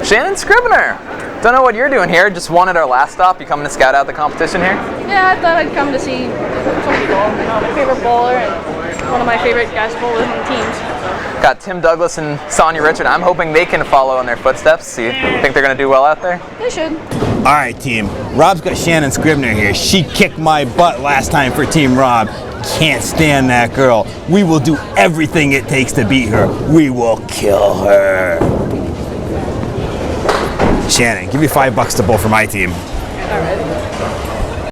Shannon Scribner. Don't know what you're doing here. Just won at our last stop. You coming to scout out the competition here? Yeah, I thought I'd come to see somebody bowl. My favorite bowler and one of my favorite guys bowlers on the teams. Got Tim Douglas and Sonya Richard. I'm hoping they can follow in their footsteps. You think they're going to do well out there? They should. All right, team. Rob's got Shannon Scribner here. She kicked my butt last time for Team Rob. Can't stand that girl. We will do everything it takes to beat her. We will kill her. Shannon, give me $5 to bowl for my team. All right.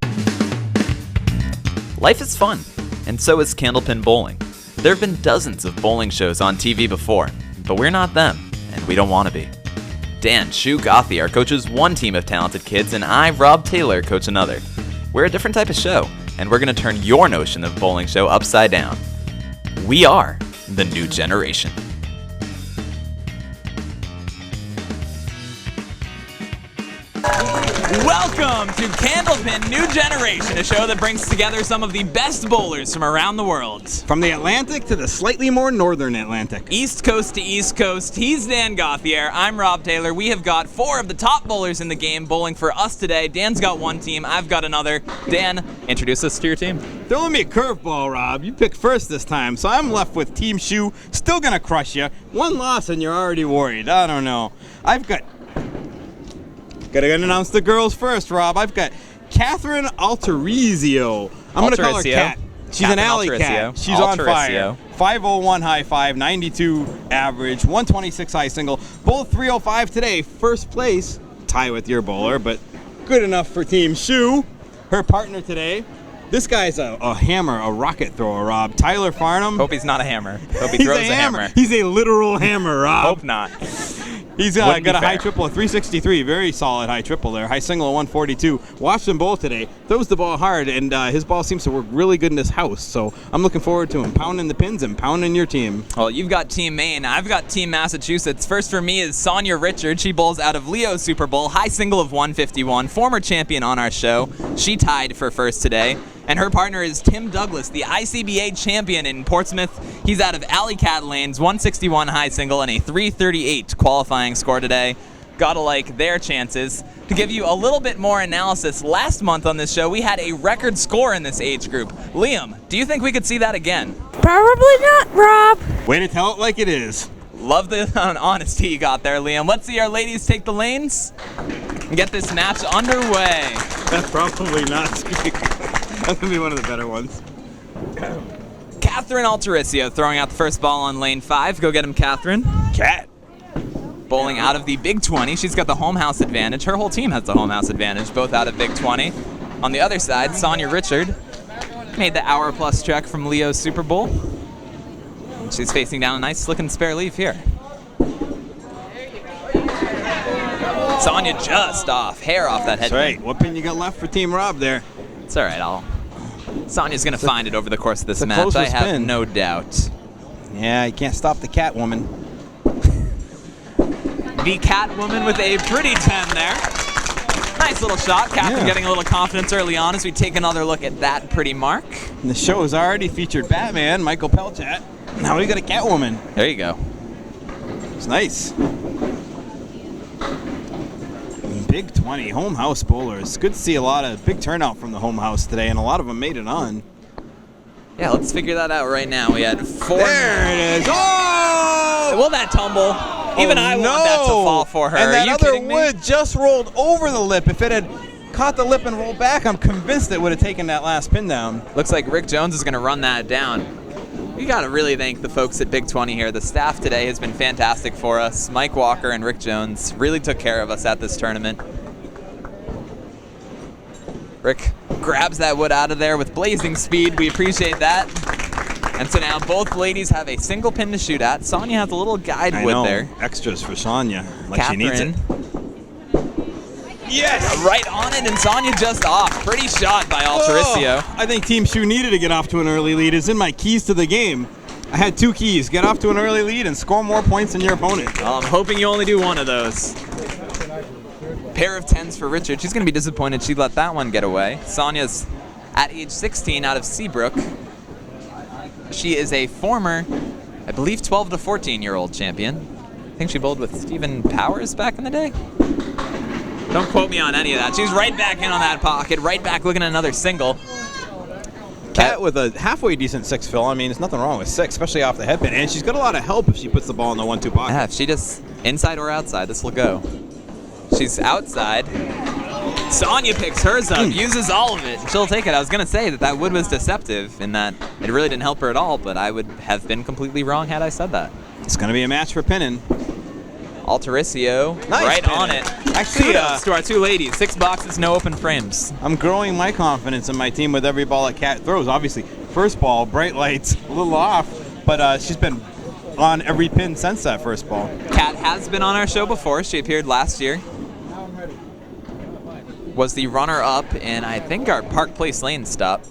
Life is fun, and so is Candlepin bowling. There have been dozens of bowling shows on TV before, but we're not them, and we don't want to be. Dan Shu Gothier coaches one team of talented kids, and I, Rob Taylor, coach another. We're a different type of show, and we're going to turn your notion of bowling show upside down. We are the new generation. Welcome to Candlepin New Generation, a show that brings together some of the best bowlers from around the world. From the Atlantic to the slightly more northern Atlantic. East Coast to East Coast, he's Dan Gothier, I'm Rob Taylor. We have got 4 of the top bowlers in the game bowling for us today. Dan's got one team, I've got another. Dan, introduce us to your team. Throwing me a curveball, Rob. You picked first this time, so I'm left with Team Shu. Still gonna crush you. One loss and you're already worried. I don't know. Gotta announce the girls first, Rob. I've got Catherine Alterisio. I'm gonna call her Cat. She's an alley cat. She's on fire. 501 high five, 92 average, 126 high single. Both 305 today. First place, tie with your bowler, but good enough for Team Shu. Her partner today. This guy's a hammer, a rocket thrower, Rob. Tyler Farnham. Hope he's not a hammer. Hope he throws a hammer. He's a literal hammer, Rob. Hope not. He's got a high triple of 363, very solid high triple there. High single of 142. Watched him bowl today. Throws the ball hard, and his ball seems to work really good in this house. So I'm looking forward to him pounding the pins and pounding your team. Well, you've got Team Maine. I've got Team Massachusetts. First for me is Sonya Richard. She bowls out of Leo Super Bowl. High single of 151. Former champion on our show. She tied for first today. And her partner is Tim Douglas, the ICBA champion in Portsmouth. He's out of Alley Cat Lanes, 161 high single and a 338 qualifying score today. Gotta like their chances. To give you a little bit more analysis, last month on this show, we had a record score in this age group. Liam, do you think we could see that again? Probably not, Rob. Way to tell it like it is. Love the honesty you got there, Liam. Let's see our ladies take the lanes and get this match underway. That's probably not That's going to be one of the better ones. Catherine Alterisio throwing out the first ball on lane 5. Go get him, Catherine. Cat. Bowling out of the Big 20. She's got the home house advantage. Her whole team has the home house advantage, both out of Big 20. On the other side, Sonya Richard made the hour-plus trek from Leo's Super Bowl. She's facing down a nice looking spare leaf here. Sonya just off, hair off that head. That's right. What pin you got left for Team Rob there? It's all right. Sonya's going to find it over the course of this match. I have no doubt. Yeah, you can't stop the cat woman. The cat woman with a pretty 10 there. Nice little shot. Catherine getting a little confidence early on as we take another look at that pretty mark. And the show has already featured Batman, Michael Pelchat. Now we got a cat woman. There you go. It's nice. Big 20 home house bowlers. Good to see a lot of big turnout from the home house today, and a lot of them made it on. Yeah, let's figure that out right now. We had 4. There it is. Oh! Will that tumble? Even I want that to fall for her. And that Are you other kidding me? wood just rolled over the lip. If it had caught the lip and rolled back, I'm convinced it would have taken that last pin down. Looks like Rick Jones is going to run that down. We got to really thank the folks at Big 20 here. The staff today has been fantastic for us. Mike Walker and Rick Jones really took care of us at this tournament. Rick grabs that wood out of there with blazing speed. We appreciate that. And so now both ladies have a single pin to shoot at. Sonya has a little guide wood there. Extras for Sonya, like Catherine, she needs it. Yes! Right on it, and Sonya just off. Pretty shot by Alterisio. Oh, I think Team Shu needed to get off to an early lead. It's in my keys to the game. I had 2 keys. Get off to an early lead and score more points than your opponent. Well, I'm hoping you only do one of those. Pair of 10s for Richard. She's going to be disappointed she let that one get away. Sonya's at age 16 out of Seabrook. She is a former, I believe, 12 to 14-year-old champion. I think she bowled with Stephen Powers back in the day. Don't quote me on any of that. She's right back in on that pocket, right back looking at another single. Cat with a halfway decent 6 fill. I mean, there's nothing wrong with 6, especially off the headpin. And she's got a lot of help if she puts the ball in the 1-2 pocket. Yeah, if she just inside or outside, this will go. She's outside. Sonya picks hers up, uses all of it. She'll take it. I was going to say that wood was deceptive in that it really didn't help her at all, but I would have been completely wrong had I said that. It's going to be a match for pinning. Alterisio, nice right pinning. on it. Actually, kudos to our 2 ladies. 6 boxes, no open frames. I'm growing my confidence in my team with every ball that Cat throws. Obviously, first ball, bright lights, a little off, but she's been on every pin since that first ball. Cat has been on our show before. She appeared last year. Was the runner-up in, I think, our Park Place Lane stop.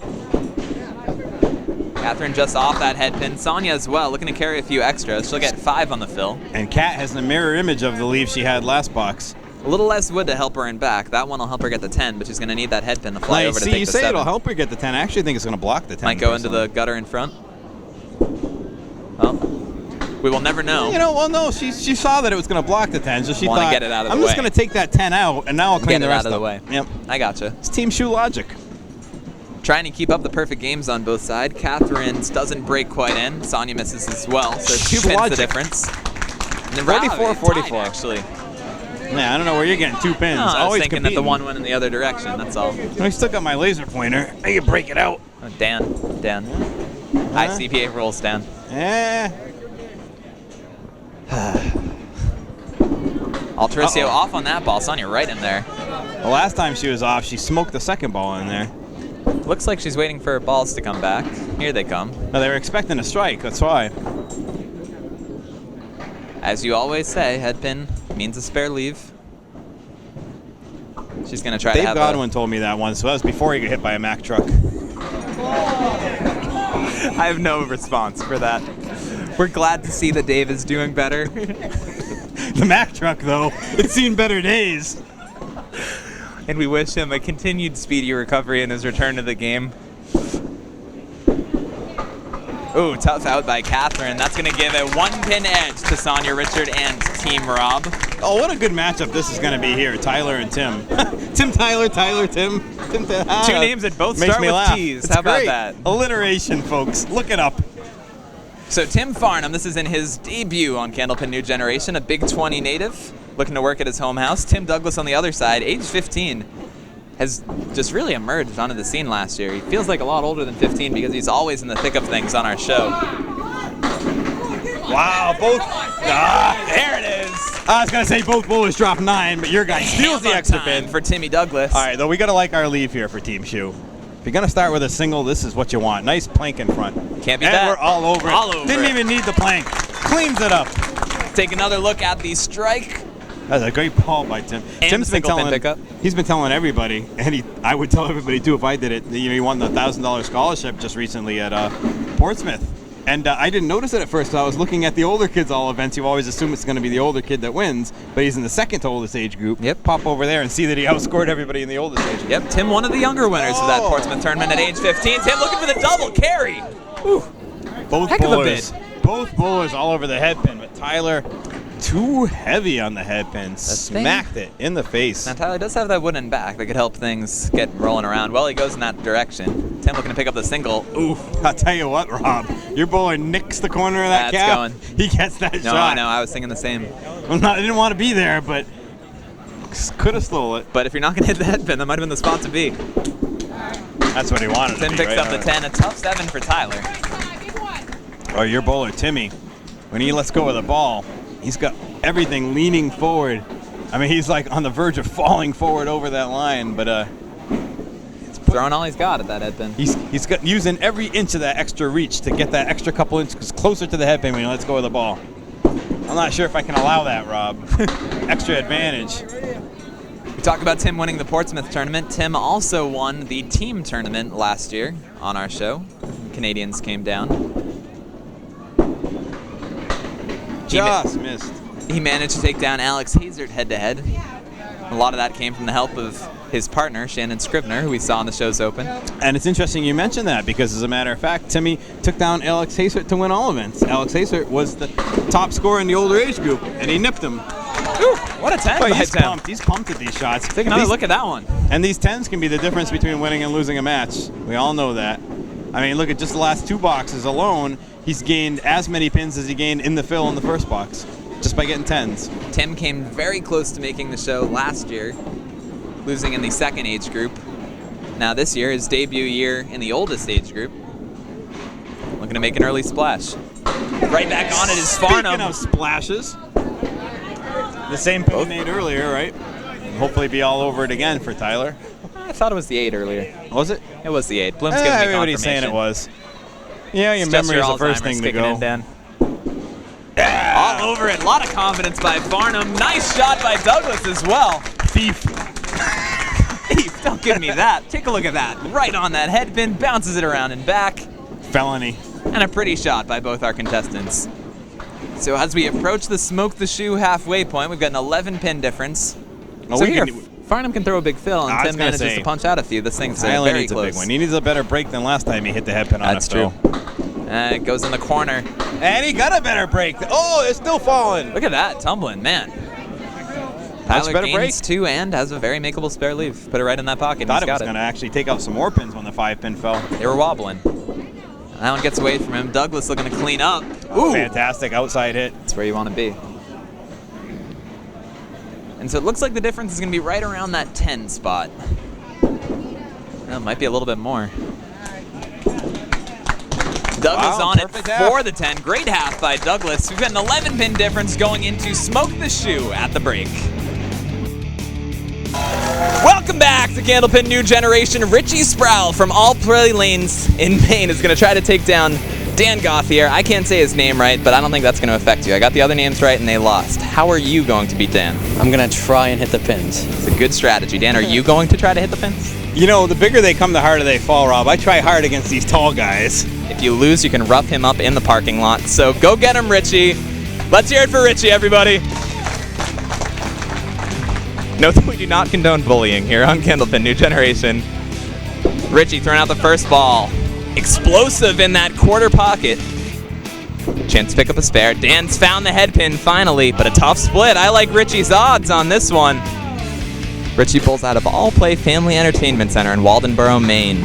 Catherine just off that head pin. Sonya as well, looking to carry a few extras. She'll get 5 on the fill. And Cat has the mirror image of the leave she had last box. A little less wood to help her in back. That one will help her get the 10, but she's going to need that head pin to fly over to take the 7. You say it'll help her get the 10. I actually think it's going to block the 10. Might go into the gutter in front. Well, we will never know. You know, well, no, she saw that it was going to block the 10, so she Wanna thought, get it out of the I'm way. just going to take that 10 out, and now I'll clean Get the it rest out of the up. way. Yep. I gotcha. It's team shoe logic. Trying to keep up the perfect games on both sides. Catherine's doesn't break quite in. Sonya misses as well, so 2 pins the difference. 44-44. Actually. Yeah, I don't know where you're getting 2 pins. No, I was Always thinking competing. that the one went in the other direction, that's all. I still got my laser pointer. I can break it out. Oh, Dan. High CPA rules, Dan. Alterisio off on that ball. Sonya right in there. The last time she was off, she smoked the second ball in there. Looks like she's waiting for her balls to come back. Here they come. No, they were expecting a strike, that's why. As you always say, head pin means a spare leave. She's going to try to have Dave Godwin told me that once, so that was before he got hit by a Mack truck. I have no response for that. We're glad to see that Dave is doing better. The Mack truck, though, it's seen better days. And we wish him a continued speedy recovery in his return to the game. Ooh, tough out by Catherine. That's going to give a 1-pin edge to Sonya Richard and Team Rob. Oh, what a good matchup this is going to be here, Tyler and Tim. Tim, Tyler, Tim. 2 names that both Makes start me with laugh. T's. It's How about great. that? Alliteration, folks. Look it up. So Tim Farnham, this is in his debut on Candlepin New Generation, a Big 20 native, looking to work at his home house. Tim Douglas on the other side, age 15, has just really emerged onto the scene last year. He feels like a lot older than 15 because he's always in the thick of things on our show. Wow, both. There it is. I was going to say both bowlers dropped 9, but your guy steals the extra pin. For Timmy Douglas. All right, though, we got to like our leave here for Team Shoe. If you're going to start with a single, this is what you want. Nice plank in front. Can't beat and that. We're all over it. All over Didn't it. even need the plank. Cleans it up. Take another look at the strike. That's a great ball by Tim. And Tim's been single pin telling. pickup. He's been telling everybody, and I would tell everybody too if I did it. You know, he won the $1,000 scholarship just recently at Portsmouth, and I didn't notice it at first. I was looking at the older kids all events. You always assume it's going to be the older kid that wins, but he's in the second to oldest age group. Yep. Pop over there and see that he outscored everybody in the oldest age group. Yep, Tim, one of the younger winners of that Portsmouth tournament at age 15. Tim looking for the double carry. Whew. Both Heck of a bowlers. Both bowlers all over the head pin, but Tyler too heavy on the head pin. Smacked it in the face. Now Tyler does have that wooden back that could help things get rolling around. Well, he goes in that direction. Tim looking to pick up the single. Ooh. I'll tell you what, Rob. Your bowler nicks the corner of that That's cap. going. He gets that No, shot. I know. I was thinking the same. I didn't want to be there, but could have stole it. But if you're not going to hit the head pin, that might have been the spot to be. That's what he wanted. Tim picks up the 10. A tough 7 for Tyler. Oh, your bowler, Timmy, when he lets go of the ball, he's got everything leaning forward. I mean, he's like on the verge of falling forward over that line, but Throwing all he's got at that head pin. he's got using every inch of that extra reach to get that extra couple inches closer to the head pin when he lets go of the ball. I'm not sure if I can allow that, Rob. Extra advantage. We talked about Tim winning the Portsmouth tournament. Tim also won the team tournament last year on our show. Canadians came down. Just missed. He managed to take down Alex Hazard head-to-head. A lot of that came from the help of his partner, Shannon Scribner, who we saw on the show's open. And it's interesting you mentioned that because, as a matter of fact, Timmy took down Alex Hasert to win all events. Alex Hasert was the top scorer in the older age group, and he nipped him. Ooh, what a 10 by He's Tim. pumped. He's pumped at these shots. Take another look at that one. And these 10s can be the difference between winning and losing a match. We all know that. I mean, look at just the last 2 boxes alone. He's gained as many pins as he gained in the fill in the first box, just by getting 10s. Tim came very close to making the show last year, losing in the second age group. Now this year, his debut year in the oldest age group, looking to make an early splash. Right back on it is Farnham. Speaking of splashes, the same pin made earlier, right? Hopefully be all over it again for Tyler. I thought it was the 8 earlier. Was it? It was the 8. Bloom's giving me Everybody's saying it was. Yeah, your memory is the first thing to go. All over it. A lot of confidence by Farnham. Nice shot by Douglas as well. Thief. Thief, don't give me that. Take a look at that. Right on that head pin, bounces it around and back. Felony. And a pretty shot by both our contestants. So as we approach the smoke the shoe halfway point, we've got an 11 pin difference. So here, Farnham can throw a big fill, and Tim manages to punch out a few. This thing's very needs close. A big one. He needs a better break than last time he hit the head pin on That's true. It goes in the corner. And he got a better break. Oh, it's still falling. Look at that, tumbling, man. Tyler gains 2 and has a very makeable spare leaf. Put it right in that pocket. Thought it was going to actually take out some more pins when the 5 pin fell. They were wobbling. That one gets away from him. Douglas looking to clean up. Ooh. Fantastic outside hit. That's where you want to be. And so it looks like the difference is going to be right around that 10 spot. Well, it might be a little bit more. Douglas on it for the 10. Great half by Douglas. We've got an 11 pin difference going into Smoke the Shoe at the break. Welcome back to Candlepin New Generation. Richie Sproul from All Prairie Lanes in Maine is going to try to take down Dan Gauthier. I can't say his name right, but I don't think that's going to affect you. I got the other names right and they lost. How are you going to beat Dan? I'm going to try and hit the pins. It's a good strategy. Dan, are you going to try to hit the pins? You know, the bigger they come, the harder they fall, Rob. I try hard against these tall guys. If you lose, you can rough him up in the parking lot. So go get him, Richie. Let's hear it for Richie, everybody. Note that we do not condone bullying here on Candlepin New Generation. Richie throwing out the first ball. Explosive in that quarter pocket. Chance to pick up a spare. Dan's found the head pin finally, but a tough split. I like Richie's odds on this one. Richie pulls out of All Play Family Entertainment Center in Waldenboro, Maine.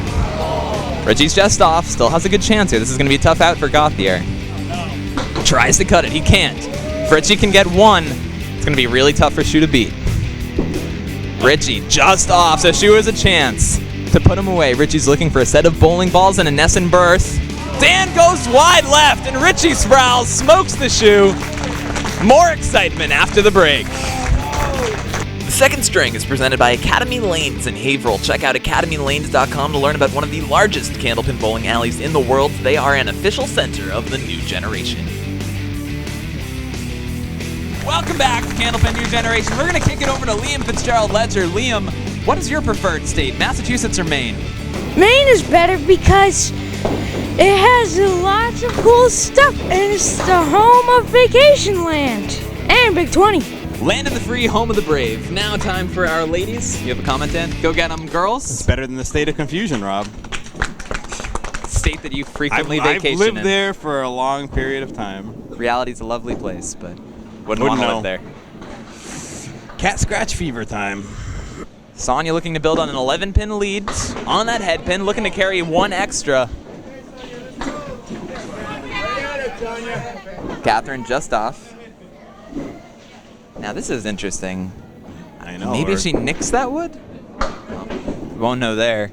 Richie's just off, still has a good chance here. This is going to be a tough out for Gauthier. Tries to cut it, he can't. If Richie can get 1, it's going to be really tough for Shu to beat. Richie just off, so Shu has a chance to put him away. Richie's looking for a set of bowling balls and a Nessun berth. Dan goes wide left, and Richie Sproul smokes the Shu. More excitement after the break. The second string is presented by Academy Lanes in Haverhill. Check out academylanes.com to learn about one of the largest candlepin bowling alleys in the world. They are an official center of the new generation. Welcome back to Candlepin New Generation. We're going to kick it over to Liam Fitzgerald-Ledger. Liam, what is your preferred state, Massachusetts or Maine? Maine is better because it has lots of cool stuff, and it's the home of Vacation Land and Big 20. Land of the free, home of the brave. Now time for our ladies. You have a comment, Dan? Go get them, girls. It's better than the state of confusion, Rob. State that you frequently vacation in. I've lived there for a long period of time. Reality's a lovely place, but wouldn't want to live there. Cat scratch fever time. Sonya looking to build on an 11-pin lead on that head pin, looking to carry 1 extra. Catherine just off. Now this is interesting. I know. Maybe she nicks that wood? Well, we won't know there.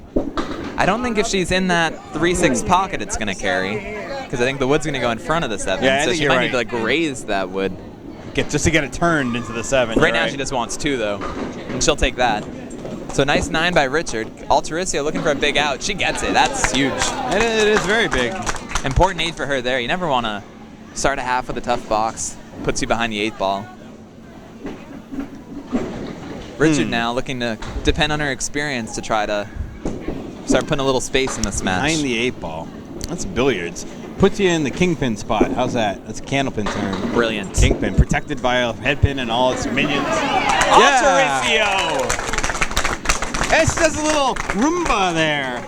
I don't think if she's in that 3-6 pocket it's going to carry, because I think the wood's going to go in front of the 7. Yeah, so she might need to like raise that wood. Just to get it turned into the 7. Right now she just wants 2 though, and she'll take that. So nice 9 by Richard. Alterisio looking for a big out. She gets it. That's huge. It is very big. Important 8 for her there. You never want to start a half with a tough box. Puts you behind the 8 ball. Richard now looking to depend on her experience to try to start putting a little space in this match. Behind the 8 ball. That's billiards. Puts you in the kingpin spot. How's that? That's a candlepin turn. Brilliant. Kingpin, protected by a head pin and all its minions. Alterisio! And she does a little Roomba there.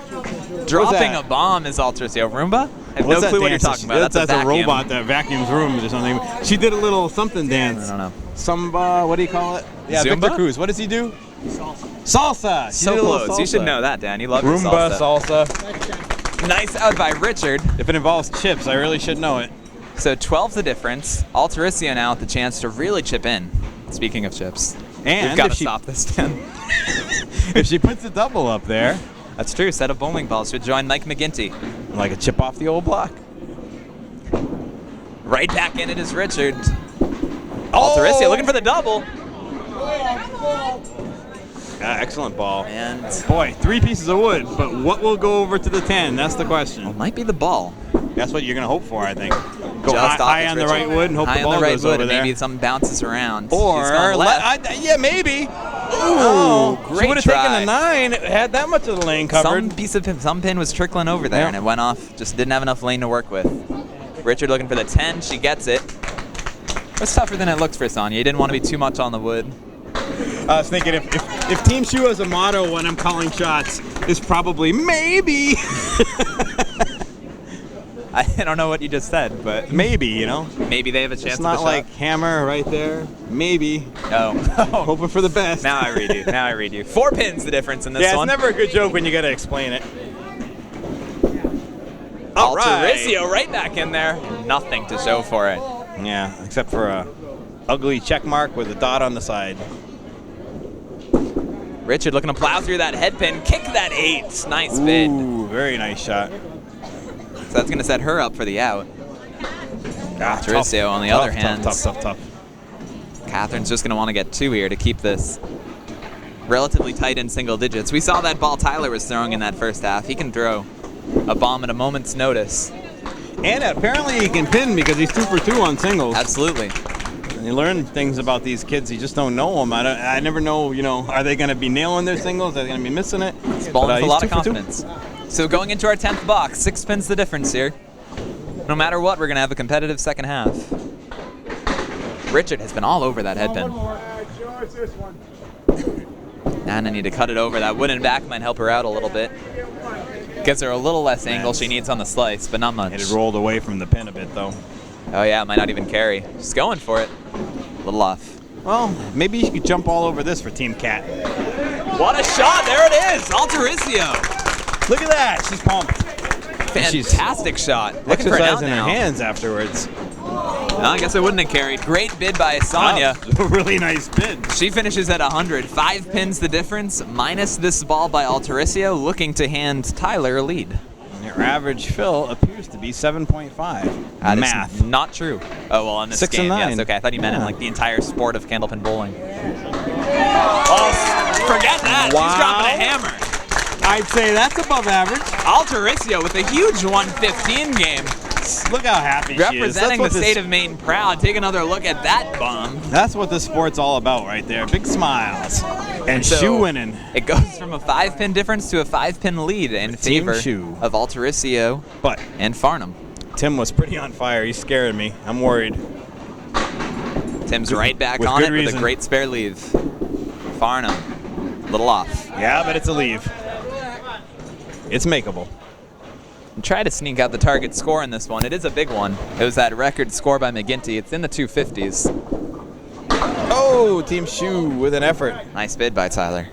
Dropping a bomb is Alterisio. Roomba? I have no clue what you're talking about. That's a vacuum. robot that vacuums rooms or something. She did a little something dance. I don't know. Samba, what do you call it? Yeah, Zumba? Victor Cruz. What does he do? Salsa. She So did a little close. You should salsa. know that, Dan. You love your Roomba, salsa. salsa. Nice out by Richard. If it involves chips, I really should know it. So 12's the difference. Alterisio now with the chance to really chip in. Speaking of chips. And we've got to if she- stop this, Dan. If she puts a double up there, That's true. Set of bowling balls should join Mike McGinty. like a chip off the old block. Right back in it is Richard. Alterisio looking for the double. Excellent ball. And Boy, 3 pieces of wood, but what will go over to the 10? That's the question. might be the ball. That's what you're going to hope for, I think. Go Just off high it's on the Richard. right wood and hope High the on ball the right goes wood, over and there. maybe something bounces around. Or, She's gone left. yeah, maybe. Ooh, She great would have try. taken a 9. It had that much of the lane covered. Some pin was trickling over there, Yeah. and it went off. Just didn't have enough lane to work with. Richard looking for the 10. She gets it. It's tougher than it looked for Sonya. You didn't want to be too much on the wood. I was thinking if Team Shoe has a motto when I'm calling shots, it's probably maybe. I don't know what you just said, but Maybe, you know. maybe they have a chance. It's not of a like shot. hammer right there. Maybe. Oh. Hoping for the best. Now I read you. Now I read you. 4 pins the difference in this Yeah, it's one. never a good joke when you got to explain it. All right. Alterisio right back in there. Nothing to show for it. Yeah, except for a ugly check mark with a dot on the side. Richard looking to plow through that head pin. Kick that 8. Nice bid. Ooh, very nice shot. So that's going to set her up for the out. Alterisio, on the other hand. Tough. Catherine's just going to want to get 2 here to keep this relatively tight in single digits. We saw that ball Tyler was throwing in that first half. He can throw a bomb at a moment's notice. And apparently he can pin because he's 2 for 2 on singles. Absolutely. And you learn things about these kids. You just don't know them. I never know, are they going to be nailing their singles? Are they going to be missing it? It's bowling with a he's lot of 2 for 2. confidence. So going into our 10th box, 6 pins the difference here. No matter what, we're going to have a competitive second half. Richard has been all over that head pin. And I need to cut it over. That wooden back might help her out a little bit. Gives her a little less angle she needs on the slice, but not much. It had rolled away from the pin a bit, though. Oh yeah, it might not even carry. Just going for it. A little off. Well, maybe you could jump all over this for Team Cat. What a shot! There it is! Alterisio! Look at that. She's pumped. Fantastic shot. Looking for an out Exercising her now. hands afterwards. Well, I guess I wouldn't have carried. Great bid by Sonya. Wow, really nice bid. She finishes at 100. 5 pins the difference, minus this ball by Alterisio, looking to hand Tyler a lead. Your average fill appears to be 7.5. That is Math. not true. Oh, well, in this 6 game, and 9. yes. Okay, I thought you meant in like the entire sport of Candlepin bowling. Oh, forget that. Wow. She's dropping a hammer. I'd say that's above average. Alterisio with a huge 115 game. Look how happy she is. Representing the state of Maine proud. Take another look at that bomb. That's what this sport's all about right there. Big smiles. And So, shoe winning. It goes from a 5-pin difference to a 5-pin lead in Team favor Shoe. of Alterisio But and Farnham. Tim was pretty on fire. He's scaring me. I'm worried. Tim's right back with on good it with reason. a great spare leave. Farnham, a little off. Yeah, but it's a leave. It's makeable. Try to sneak out the target score in this one. It is a big one. It was that record score by McGinty. It's in the 250s. Oh, Team Shoe with an effort. Nice bid by Tyler.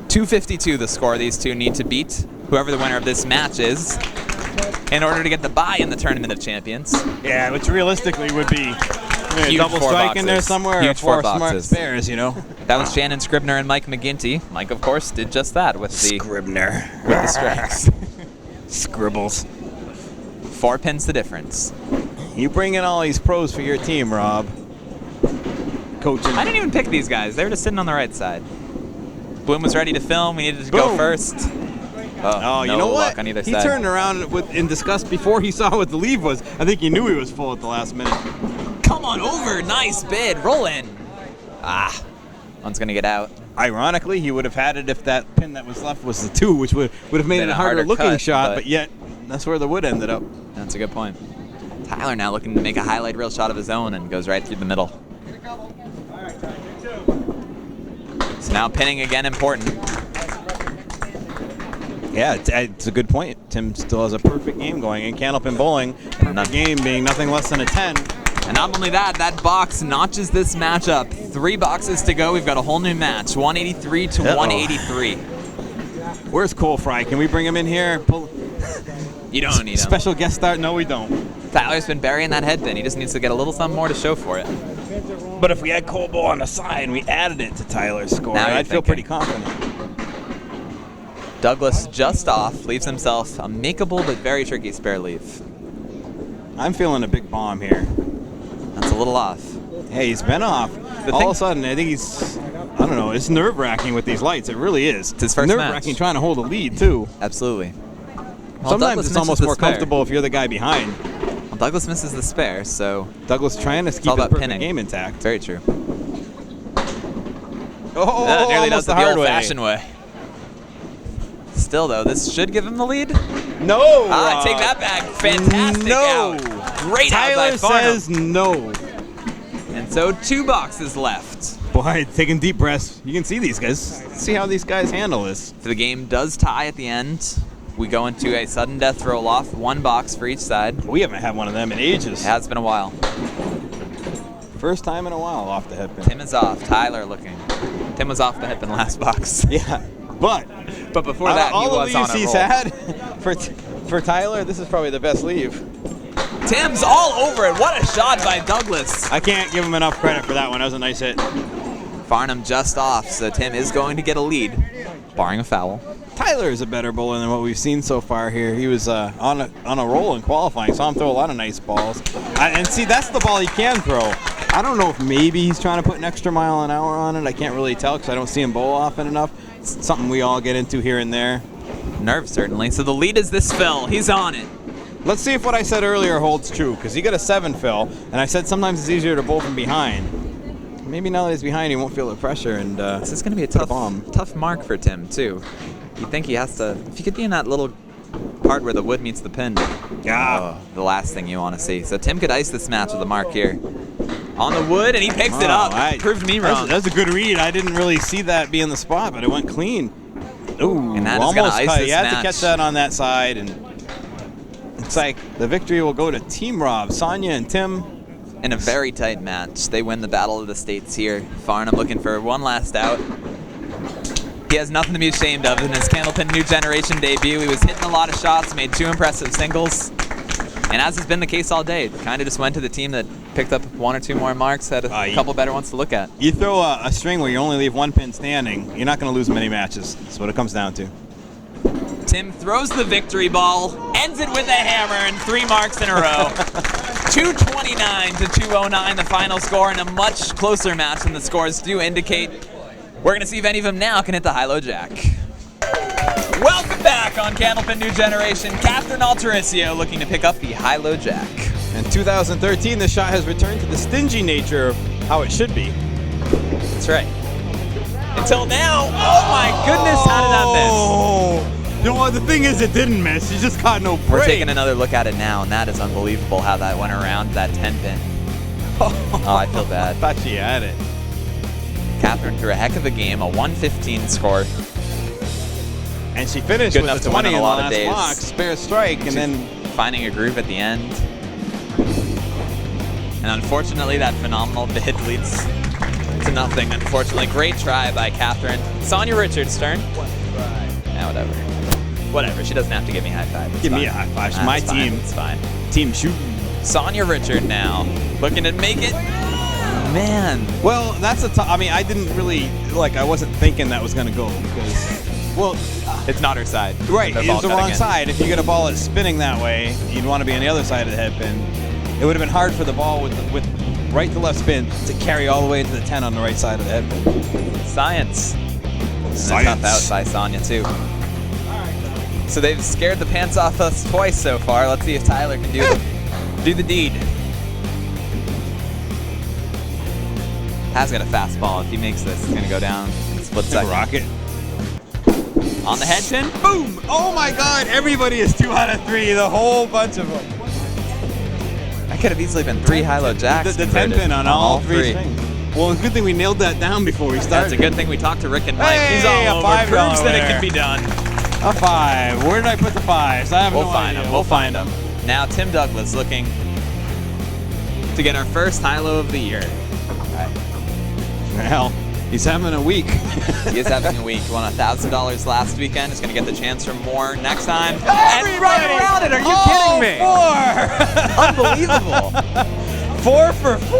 252 the score these two need to beat, whoever the winner of this match is, in order to get the bye in the Tournament of Champions. Yeah, which realistically would be a Huge double 4 strike in there boxes. somewhere, Huge or 4 4 smart boxes. spares, That was Shannon Scribner and Mike McGinty. Mike, of course, did just that with the Scribner. with the strikes. Scribbles. 4 pins the difference. You bring in all these pros for your team, Rob. Coaching. I didn't even pick these guys. They were just sitting on the right side. Bloom was ready to film. We needed to go Boom. first. Oh, you no know luck what? on either He side. turned around in disgust before he saw what the leave was. I think he knew he was full at the last minute. Come on over. Nice bid. Roll in. Ah. One's going to get out. Ironically, he would have had it if that pin that was left was the 2, which would have made Been it a a harder harder looking cut, shot, but- but yet that's where the wood ended up. That's a good point. Tyler now looking to make a highlight reel shot of his own and goes right through the middle. Now pinning again important. Yeah, it's a good point. Tim still has a perfect game going in Candlepin bowling. Perfect game being nothing less than a 10. And not only that, that box notches this matchup. 3 boxes to go. We've got a whole new match, 183 to 183. Where's Cole Fry? Can we bring him in here? You don't need him. Special guest star? No, we don't. Tyler's been burying that head pin. He just needs to get a little something more to show for it. But if we had Cole Bowl on the side and we added it to Tyler's score, I'd feel pretty confident. Douglas just off, leaves himself a makeable but very tricky spare leave. I'm feeling a big bomb here. That's a little off. Hey, he's been off. All of a sudden, I think he's, I don't know, it's nerve-wracking with these lights. It really is. It's his first nerve-wracking match. Trying to hold a lead, too. Absolutely. Well, Sometimes Douglas it's almost misses the more spare. comfortable if you're the guy behind. Well, Douglas misses the spare, so Douglas trying to keep all his about perfect pinning. game intact. Very true. Oh, That nearly does almost it the the hard way. old-fashioned way. Still, though, this should give him the lead. No! Take that back. Fantastic out. Great Tyler out by Farnham. says no. And so 2 boxes left. Boy, taking deep breaths. You can see these guys. See how these guys handle this. So the game does tie at the end. We go into a sudden death roll-off, 1 box for each side. We haven't had one of them in ages. It has been a while. First time in a while off the head pin. Tim is off. Tyler looking. Tim was off the head pin last box. Yeah, but before that, he all the was on leaves a he's roll. had for Tyler, this is probably the best leave. Tim's all over it. What a shot by Douglas. I can't give him enough credit for that one. That was a nice hit. Farnham just off, so Tim is going to get a lead, barring a foul. Tyler is a better bowler than what we've seen so far here. He was on a roll in qualifying. Saw him throw a lot of nice balls. And see, that's the ball he can throw. I don't know if maybe he's trying to put an extra mile an hour on it. I can't really tell because I don't see him bowl often enough. It's something we all get into here and there. Nerves, certainly. So the lead is this fill. He's on it. Let's see if what I said earlier holds true, because he got a 7 fill, and I said sometimes it's easier to bowl from behind. Maybe now that he's behind, he won't feel the pressure. And this is going to be a tough mark for Tim, too. You think he has to, if he could be in that little part where the wood meets the pin. Yeah. The last thing you want to see. So Tim could ice this match with a mark here. On the wood, and he picks it up. Proved me wrong. That's a good read. I didn't really see that be in the spot, but it went clean. Ooh, And that is gonna ice this You had match. to catch that on that side, and it's like the victory will go to Team Rob, Sonya and Tim. In a very tight match. They win the Battle of the States here. Farnham looking for one last out. He has nothing to be ashamed of in his Candlepin New Generation debut. He was hitting a lot of shots, made 2 impressive singles. And as has been the case all day, kind of just went to the team that picked up 1 or 2 more marks, had a couple better ones to look at. You throw a string where you only leave 1 pin standing, you're not going to lose many matches. That's what it comes down to. Tim throws the victory ball, ends it with a hammer, and 3 marks in a row. 229 to 209, the final score, and a much closer match than the scores do indicate. We're going to see if any of them now can hit the high-low jack. Welcome back on Candlepin New Generation. Catherine Alterisio looking to pick up the high-low jack. In 2013, the shot has returned to the stingy nature of how it should be. That's right. Until now, oh my goodness, how did that miss? You know what, the thing is, it didn't miss. You just caught no break. We're taking another look at it now, and that is unbelievable how that went around that 10 pin. Oh, I feel bad. I thought she had it. Catherine threw a heck of a game, a 115 score. And she finished Good with enough a to win 20 on in a the lot of last days. box, spare strike, and then Finding a groove at the end. And unfortunately, that phenomenal bid leads to nothing. Unfortunately, great try by Catherine. Sonya Richards' turn. Yeah, whatever. Whatever, she doesn't have to give me a high five. It's give me fine. a high five. It's That's my fine. team. It's fine. Team shoot. Sonya Richard now, looking to make it. Man. Well, that's a I mean, I didn't really, I wasn't thinking that was going to go because, well, It's not her side. right, The it's ball the cutting wrong in. side. If you get a ball that's spinning that way, you'd want to be on the other side of the head pin. It would have been hard for the ball with right to left spin to carry all the way to the 10 on the right side of the head pin. Science. And a tough out by Sonya, too. So they've scared the pants off us twice so far. Let's see if Tyler can do the deed. Has got a fastball. If he makes this, it's going to go down in a split second. Rocket. On the head pin, boom! Oh my God, everybody is 2 out of 3, the whole bunch of them. That could have easily been 3 high-low jacks. The 10 pin on all 3 three. strings. Well, it's a good thing we nailed that down before we started. That's a good thing we talked to Rick and Mike. Hey, He's a all over. $5 Proves that it winner. can be done. A 5. Where did I put the 5s? I have We'll no find idea. him. We'll find him. Now Tim Douglas looking to get our first high-low of the year. Well, he's having a week. He is having a week. He won $1,000 last weekend. He's going to get the chance for more next time. Everybody! And right around it. Are you kidding me? 4! Unbelievable. 4 for 4.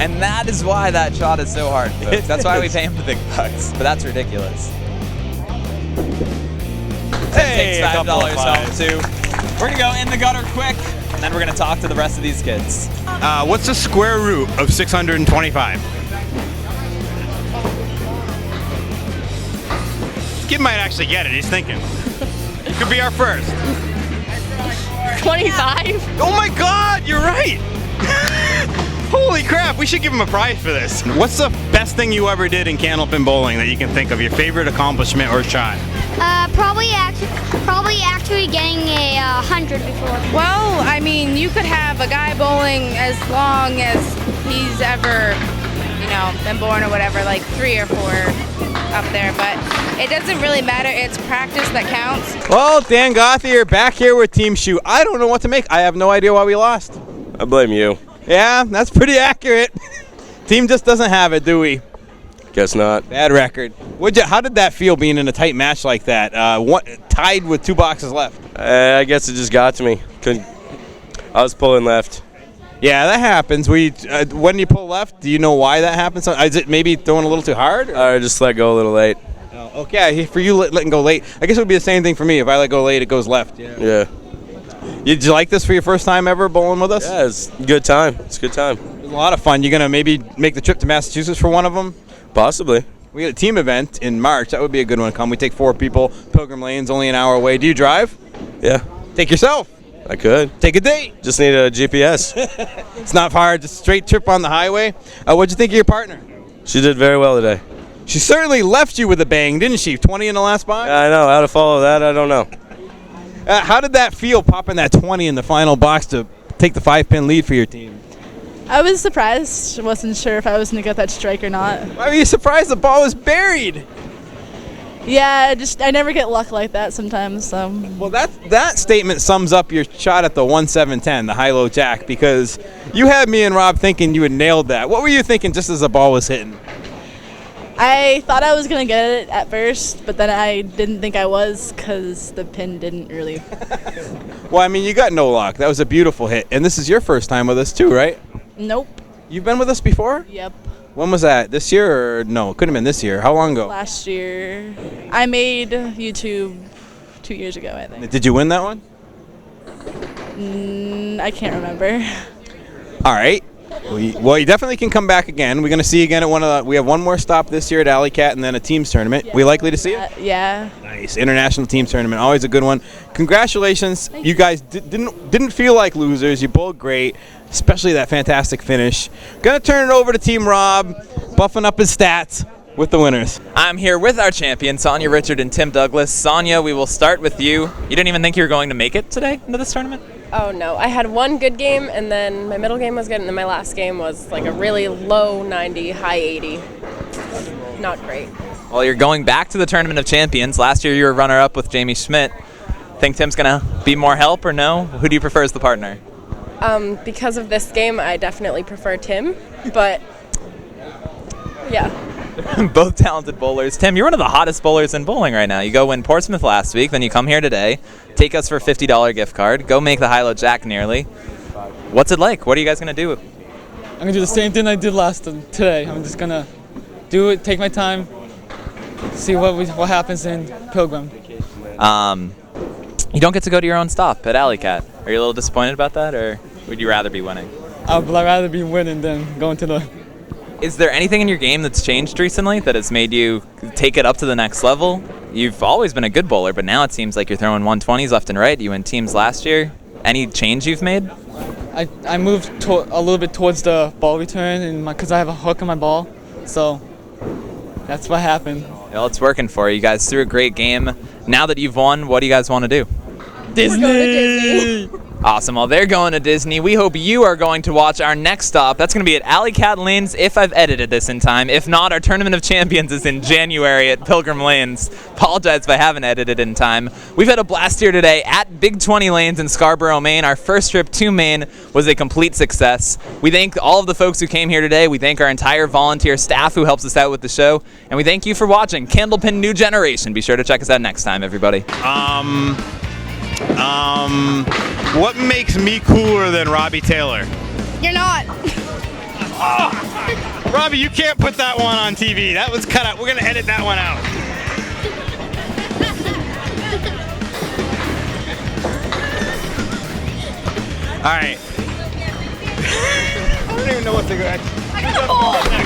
And that is why that shot is so hard, folks. That's why we pay him the big bucks. But that's ridiculous. Hey, Takes a couple of $5 home fives. too. We're gonna go in the gutter quick, and then we're gonna talk to the rest of these kids. What's the square root of 625? Kid might actually get it. He's thinking. Could be our first. 25? Oh my God, you're right. Holy crap, we should give him a prize for this. What's the best thing you ever did in Candlepin bowling that you can think of? Your favorite accomplishment or shot? Probably actually getting a 100 before. Well, I mean, you could have a guy bowling as long as he's ever, been born or whatever, like 3 or 4 up there, but it doesn't really matter. It's practice that counts. Well, Dan Gothier back here with Team Shoe. I don't know what to make. I have no idea why we lost. I blame you. Yeah, that's pretty accurate. Team just doesn't have it, do we? Guess not. Bad record. How did that feel being in a tight match like that? Tied with 2 boxes left. I guess it just got to me. I was pulling left. Yeah, that happens. When you pull left, do you know why that happens? Is it maybe throwing a little too hard? I just let go a little late. Oh, okay, for you letting go late. I guess it would be the same thing for me. If I let go late, it goes left. Yeah. Did you like this for your first time ever bowling with us? Yeah, it's a good time. It's a good time. It was a lot of fun. You gonna maybe make the trip to Massachusetts for one of them? Possibly. We got a team event in March. That would be a good one to come. We take 4 people. Pilgrim Lane's only an hour away. Do you drive? Yeah, Take yourself. I could. Take a date. Just need a GPS. It's not hard. Just straight trip on the highway. What'd you think of your partner? She did very well today. She certainly left you with a bang, didn't she? 20 in the last box? I know. How to follow that, I don't know. How did that feel, popping that 20 in the final box to take the 5-pin lead for your team? I was surprised. Wasn't sure if I was going to get that strike or not. Why were you surprised the ball was buried? Yeah, I never get luck like that sometimes. Well, that statement sums up your shot at the 1-7-10, the high-low jack, because you had me and Rob thinking you had nailed that. What were you thinking just as the ball was hitting? I thought I was going to get it at first, but then I didn't think I was because the pin didn't really. Well, I mean, you got no luck. That was a beautiful hit. And this is your first time with us too, right? Nope. You've been with us before? Yep. When was that? This year or no? It couldn't have been this year. How long ago? Last year. I made YouTube 2 years ago, I think. Did you win that one? I can't remember. All right. Well, you definitely can come back again. We're going to see you again at we have one more stop this year at Alley Cat and then a teams tournament. We likely to see you? Yeah. Nice. International teams tournament. Always a good one. Congratulations. You guys didn't feel like losers. You bowled great, especially that fantastic finish. Going to turn it over to Team Rob, buffing up his stats with the winners. I'm here with our champions, Sonya Richard and Tim Douglas. Sonya, we will start with you. You didn't even think you were going to make it today into this tournament? Oh no, I had one good game and then my middle game was good and then my last game was like a really low 90, high 80. Not great. Well, you're going back to the Tournament of Champions. Last year you were runner-up with Jamie Schmidt. Think Tim's going to be more help or no? Who do you prefer as the partner? Because of this game, I definitely prefer Tim, but yeah. Both talented bowlers. Tim, you're one of the hottest bowlers in bowling right now. You go win Portsmouth last week, then you come here today, take us for a $50 gift card, go make the high-low jack nearly. What's it like? What are you guys going to do? I'm going to do the same thing I did today. I'm just going to do it, take my time, see what happens in Pilgrim. You don't get to go to your own stop at Alley Cat. Are you a little disappointed about that, or would you rather be winning? I'd rather be winning than going to the... Is there anything in your game that's changed recently that has made you take it up to the next level? You've always been a good bowler, but now it seems like you're throwing 120s left and right. You win teams last year. Any change you've made? I moved a little bit towards the ball return because I have a hook in my ball, so that's what happened. Well, it's working for you. You guys threw a great game. Now that you've won, what do you guys want to do? Disney! Awesome. Well, they're going to Disney. We hope you are going to watch our next stop. That's going to be at Alley Cat Lanes if I've edited this in time. If not, our Tournament of Champions is in January at Pilgrim Lanes. Apologize if I haven't edited in time. We've had a blast here today at Big 20 Lanes in Scarborough, Maine. Our first trip to Maine was a complete success. We thank all of the folks who came here today. We thank our entire volunteer staff who helps us out with the show. And we thank you for watching Candlepin New Generation. Be sure to check us out next time, everybody. What makes me cooler than Robbie Taylor? You're not. Oh, Robbie, you can't put that one on TV. That was cut out. We're going to edit that one out. All right. I don't even know what to go.